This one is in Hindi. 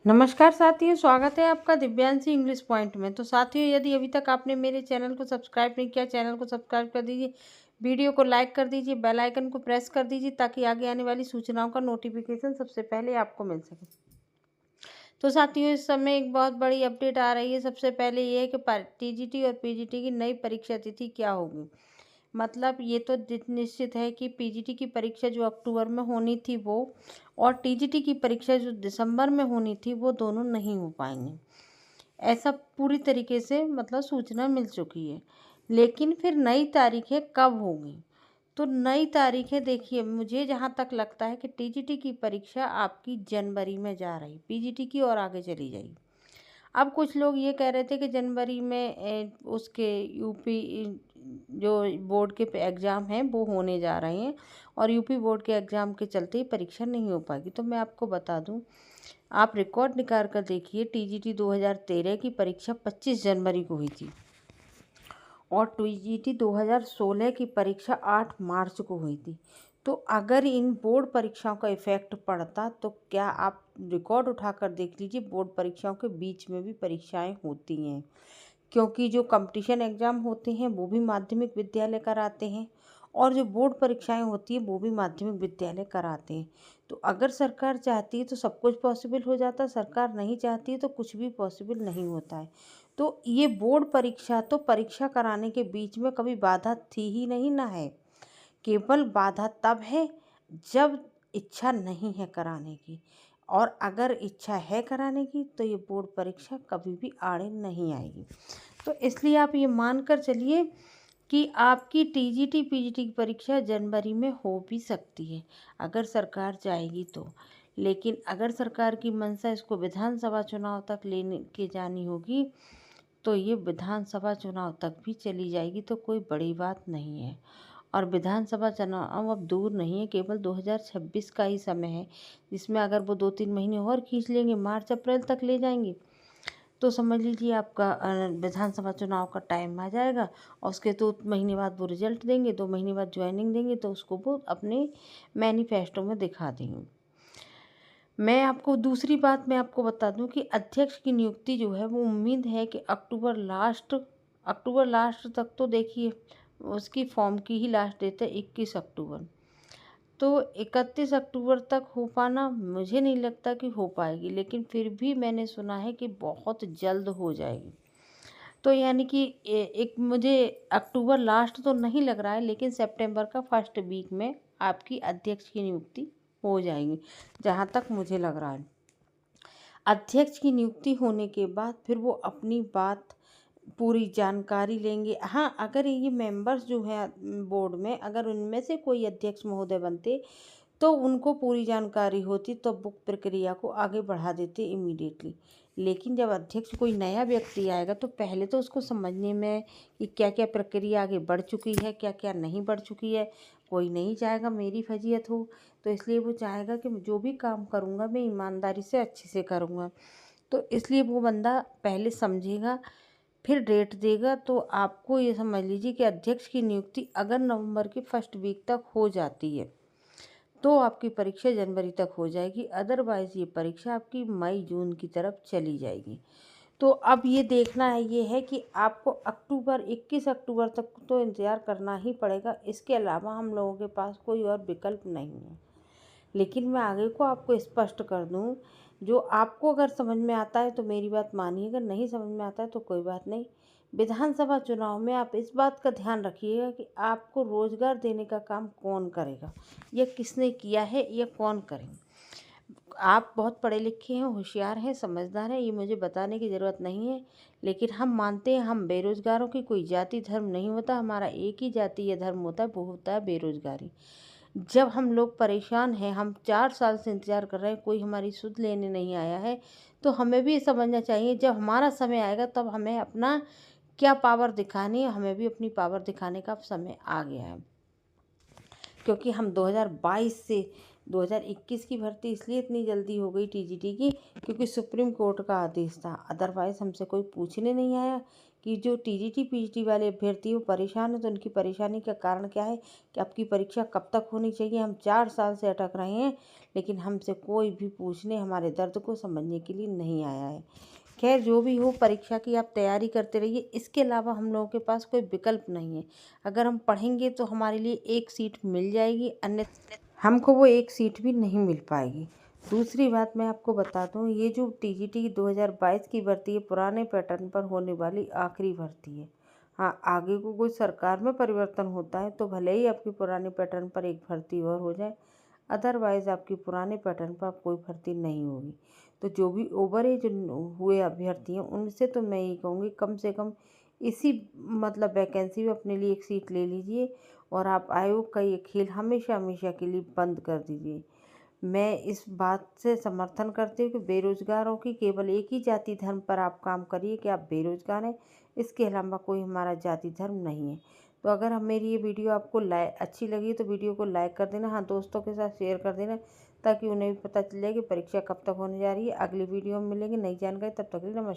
नमस्कार साथियों, स्वागत है आपका दिव्यांशी इंग्लिश पॉइंट में। तो साथियों, यदि अभी तक आपने मेरे चैनल को सब्सक्राइब नहीं किया, चैनल को सब्सक्राइब कर दीजिए, वीडियो को लाइक कर दीजिए, बेल आइकन को प्रेस कर दीजिए ताकि आगे आने वाली सूचनाओं का नोटिफिकेशन सबसे पहले आपको मिल सके। तो साथियों, इस समय एक बहुत बड़ी अपडेट आ रही है। सबसे पहले ये है कि टीजीटी और पीजीटी की नई परीक्षा तिथि क्या होगी। मतलब ये तो निश्चित है कि पीजीटी की परीक्षा जो अक्टूबर में होनी थी वो, और टीजीटी की परीक्षा जो दिसंबर में होनी थी वो दोनों नहीं हो पाएंगी। ऐसा पूरी तरीके से मतलब सूचना मिल चुकी है। लेकिन फिर नई तारीखें कब होंगी? तो नई तारीखें देखिए, मुझे जहाँ तक लगता है कि टीजीटी की परीक्षा आपकी जनवरी में जा रही, पीजीटी की और आगे चली जाएगी। अब कुछ लोग ये कह रहे थे कि जनवरी में उसके यूपी जो बोर्ड के एग्ज़ाम हैं वो होने जा रहे हैं और यूपी बोर्ड के एग्ज़ाम के चलते ही परीक्षा नहीं हो पाएगी। तो मैं आपको बता दूं, आप रिकॉर्ड निकाल कर देखिए, टीजीटी 2013 की परीक्षा 25 जनवरी को हुई थी और टीजीटी 2016 की परीक्षा 8 मार्च को हुई थी। तो अगर इन बोर्ड परीक्षाओं का इफ़ेक्ट पड़ता तो क्या आप रिकॉर्ड उठाकर देख लीजिए, बोर्ड परीक्षाओं के बीच में भी परीक्षाएं होती हैं, क्योंकि जो कंपटीशन एग्ज़ाम होते हैं वो भी माध्यमिक विद्यालय कराते हैं और जो बोर्ड परीक्षाएं होती हैं वो भी माध्यमिक विद्यालय कराते हैं। तो अगर सरकार चाहती है तो सब कुछ पॉसिबल हो जाता है, सरकार नहीं चाहती है तो कुछ भी पॉसिबल नहीं होता है। तो ये बोर्ड परीक्षा तो परीक्षा कराने के बीच में कभी बाधा थी ही नहीं, ना है। केवल बाधा तब है जब इच्छा नहीं है कराने की, और अगर इच्छा है कराने की तो ये बोर्ड परीक्षा कभी भी आड़े नहीं आएगी। तो इसलिए आप ये मानकर चलिए कि आपकी टीजीटी पीजीटी की परीक्षा जनवरी में हो भी सकती है अगर सरकार चाहेगी तो। लेकिन अगर सरकार की मंशा इसको विधानसभा चुनाव तक लेने के जानी होगी तो ये विधानसभा चुनाव तक भी चली जाएगी, तो कोई बड़ी बात नहीं है। और विधानसभा चुनाव अब दूर नहीं है, केवल 2026 का ही समय है, जिसमें अगर वो 2-3 महीने और खींच लेंगे, मार्च अप्रैल तक ले जाएंगे, तो समझ लीजिए आपका विधानसभा चुनाव का टाइम आ जाएगा और उसके 2 महीने बाद वो रिजल्ट देंगे, 2 महीने बाद ज्वाइनिंग देंगे, तो उसको वो अपने मैनिफेस्टो में दिखा देंगे। मैं आपको दूसरी बात मैं आपको बता दूं कि अध्यक्ष की नियुक्ति जो है वो उम्मीद है कि अक्टूबर लास्ट तक, तो देखिए उसकी फॉर्म की ही लास्ट डेट है 21 अक्टूबर। तो 31 अक्टूबर तक हो पाना मुझे नहीं लगता कि हो पाएगी, लेकिन फिर भी मैंने सुना है कि बहुत जल्द हो जाएगी। तो यानी कि एक मुझे अक्टूबर लास्ट तो नहीं लग रहा है, लेकिन सितंबर का फर्स्ट वीक में आपकी अध्यक्ष की नियुक्ति हो जाएगी, जहाँ तक मुझे लग रहा है। अध्यक्ष की नियुक्ति होने के बाद फिर वो अपनी बात पूरी जानकारी लेंगे। हाँ, अगर ये मेंबर्स जो है बोर्ड में, अगर उनमें से कोई अध्यक्ष महोदय बनते तो उनको पूरी जानकारी होती, तो बुक प्रक्रिया को आगे बढ़ा देते इमीडिएटली। लेकिन जब अध्यक्ष कोई नया व्यक्ति आएगा तो पहले तो उसको समझने में कि क्या क्या प्रक्रिया आगे बढ़ चुकी है, क्या क्या नहीं बढ़ चुकी है। कोई नहीं चाहेगा मेरी फजीयत हो, तो इसलिए वो चाहेगा कि जो भी काम करूँगा मैं ईमानदारी से अच्छे से करूँगा। तो इसलिए वो बंदा पहले समझेगा, फिर डेट देगा। तो आपको ये समझ लीजिए कि अध्यक्ष की नियुक्ति अगर नवंबर के फर्स्ट वीक तक हो जाती है तो आपकी परीक्षा जनवरी तक हो जाएगी, अदरवाइज़ ये परीक्षा आपकी मई जून की तरफ चली जाएगी। तो अब ये देखना है ये है कि आपको 21 अक्टूबर तक तो इंतज़ार करना ही पड़ेगा। इसके अलावा हम लोगों के पास कोई और विकल्प नहीं है। लेकिन मैं आगे को आपको स्पष्ट कर दूं, जो आपको अगर समझ में आता है तो मेरी बात मानिए, अगर नहीं समझ में आता है तो कोई बात नहीं। विधानसभा चुनाव में आप इस बात का ध्यान रखिएगा कि आपको रोजगार देने का काम कौन करेगा, या किसने किया है, या कौन करेंगे। आप बहुत पढ़े लिखे हैं, होशियार हैं, समझदार हैं, ये मुझे बताने की ज़रूरत नहीं है। लेकिन हम मानते हैं हम बेरोज़गारों की कोई जाति धर्म नहीं होता, हमारा एक ही जाति या धर्म होता है, वो होता है बेरोज़गारी। जब हम लोग परेशान हैं, हम 4 साल से इंतज़ार कर रहे हैं, कोई हमारी सुध लेने नहीं आया है, तो हमें भी ये समझना चाहिए जब हमारा समय आएगा तब हमें अपना क्या पावर दिखानी है, हमें भी अपनी पावर दिखाने का समय आ गया है। क्योंकि हम 2022 से 2021 की भर्ती इसलिए इतनी जल्दी हो गई टीजीटी की, क्योंकि सुप्रीम कोर्ट का आदेश था। अदरवाइज़ हमसे कोई पूछने नहीं आया कि जो टीजीटी पीजीटी वाले अभ्यर्थी वो परेशान है, तो उनकी परेशानी का कारण क्या है, कि आपकी परीक्षा कब तक होनी चाहिए। हम 4 साल से अटक रहे हैं, लेकिन हमसे कोई भी पूछने, हमारे दर्द को समझने के लिए नहीं आया है। खैर, जो भी हो, परीक्षा की आप तैयारी करते रहिए। इसके अलावा हम लोगों के पास कोई विकल्प नहीं है। अगर हम पढ़ेंगे तो हमारे लिए एक सीट मिल जाएगी, अन्यथा हमको वो एक सीट भी नहीं मिल पाएगी। दूसरी बात मैं आपको बता दूं, ये जो टीजीटी 2022 की भर्ती है, पुराने पैटर्न पर होने वाली आखिरी भर्ती है। हाँ, आगे को कोई सरकार में परिवर्तन होता है तो भले ही आपकी पुराने पैटर्न पर एक भर्ती और हो जाए, अदरवाइज़ आपकी पुराने पैटर्न पर कोई भर्ती नहीं होगी। तो जो भी ओवर एज हुए अभ्यर्थी हैं, उनसे तो मैं यही कहूँगी, कम से कम इसी मतलब वैकेंसी में अपने लिए एक सीट ले लीजिए, और आप आयोग का ये खेल हमेशा हमेशा के लिए बंद कर दीजिए। मैं इस बात से समर्थन करती हूँ कि बेरोजगारों की केवल एक ही जाति धर्म पर आप काम करिए कि आप बेरोजगार हैं, इसके अलावा कोई हमारा जाति धर्म नहीं है। तो अगर हम मेरी ये वीडियो आपको अच्छी लगी तो वीडियो को लाइक कर देना। हाँ, दोस्तों के साथ शेयर कर देना, ताकि उन्हें भी पता चल जाए कि परीक्षा कब तक होने जा रही है। अगली वीडियो में मिलेंगे नई जानकारी, तब तक के लिए नमस्कार।